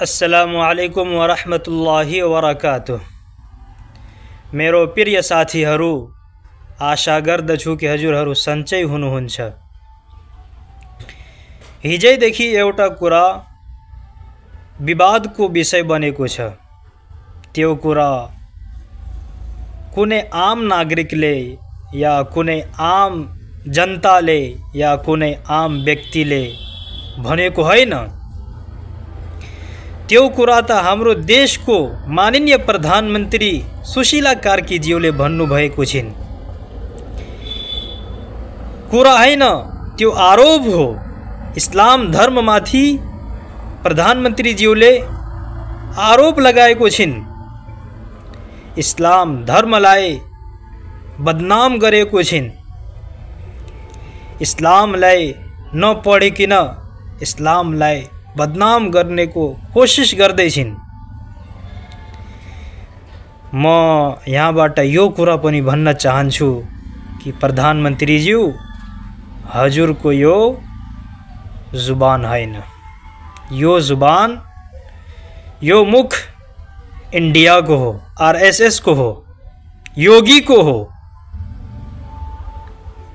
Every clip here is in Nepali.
अस्सलामुअलैकुम वरहमतुल्लाहि वबरकातुह। मेरो प्रिय साथीहरू, आशा गर्दछु कि हजुरहरू सन्चै हुनुहुन्छ। हिजैदेखि एउटा कुरा विवादको विषय बनेको छ। त्यो कुरा कुनै आम नागरिकले या कुनै आम जनताले या कुनै आम व्यक्तिले भनेको हैन। त्यो कुरा त हाम्रो देशको माननीय प्रधानमन्त्री सुशीला कार्कीज्यूले भन्नुभएको छिन्। कुरा हैन, त्यो आरोप हो। इस्लाम धर्ममाथि प्रधानमन्त्रीज्यूले आरोप लगाएको छिन्। इस्लाम धर्मलाई बदनाम गरेको छिन्। इस्लामलाई नपढिकिन इस्लामलाई बदनाम गर्नेको कोसिस गर्दैछिन्। म यहाँबाट यो कुरा पनि भन्न चाहन्छु कि प्रधानमन्त्रीज्यू, हजुरको यो जुबान हैन। यो जुबान, यो मुख इंडिया को हो, आरएसएस को हो, योगी को हो।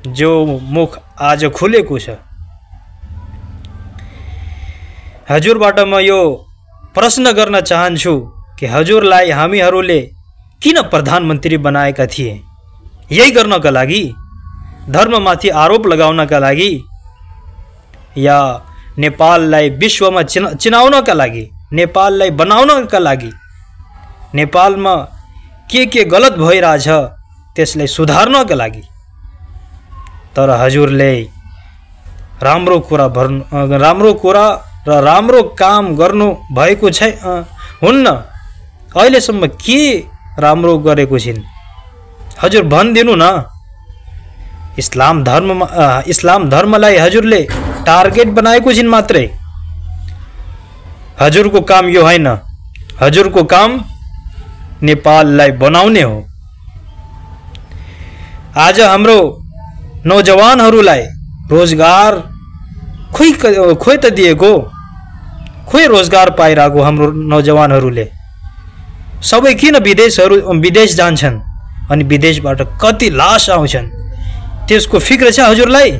जो मुख आज खुलेको छ। हजुरबाट म यो प्रश्न गर्न चाहन्छु कि हजुरलाई हामीहरूले किन प्रधानमन्त्री बनाएका थिए? यही गर्नका लागि, धर्ममाथि आरोप लगाउनका लागि, या नेपाललाई विश्वमा चिनाउनका लागि, नेपाललाई बनाउनका लागि, नेपालमा के गलत भइरहेछ त्यसलाई सुधार्नका लागि? तर हजुरले राम्रो कुरा र राम्रो काम गर्नु भएको छ हुन्न। अहिलेसम्म के राम्रो गरेको छिन् हजुर भनिदिनु न। इस्लाम धर्मलाई हजुरले टार्गेट बनाएको छिन् मात्रै। हजुरको काम यो हैन। हजुरको काम नेपाललाई बनाउने हो। आज हाम्रो नौजवानहरूलाई रोजगार खोइ त दिएको, खोइ रोजगार पाइरहेको हाम्रो नौजवानहरूले। सबै किन विदेश जान्छन् अनि विदेशबाट कति लास आउँछन् त्यसको फिक्र छ हजुरलाई?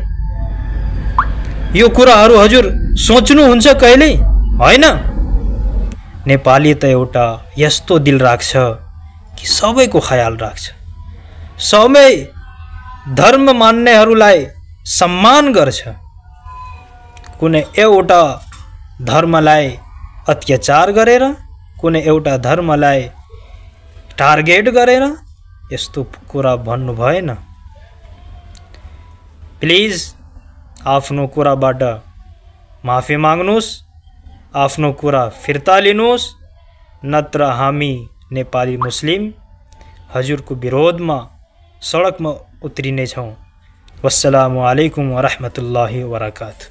यो कुराहरू हजुर सोच्नुहुन्छ कहिल्यै हैन? नेपाली त एउटा यस्तो दिल राख्छ कि सबैको ख्याल राख्छ। सबै धर्म मान्नेहरूलाई सम्मान गर्छ। कुनै एउटा धर्मलाई अत्याचार गरेर, कुनै एउटा धर्मलाई टार्गेट गरेर यस्तो कुरा भन्नु भएन। प्लिज आफ्नो कुराबाट माफी माग्नुहोस्, आफ्नो कुरा फिर्ता लिनुहोस्, नत्र हामी नेपाली मुस्लिम हजुरको विरोधमा सडकमा उत्रिनेछौँ। वस्सलामु अलैकुम वरहमतुल्लाहि वबरकातुह।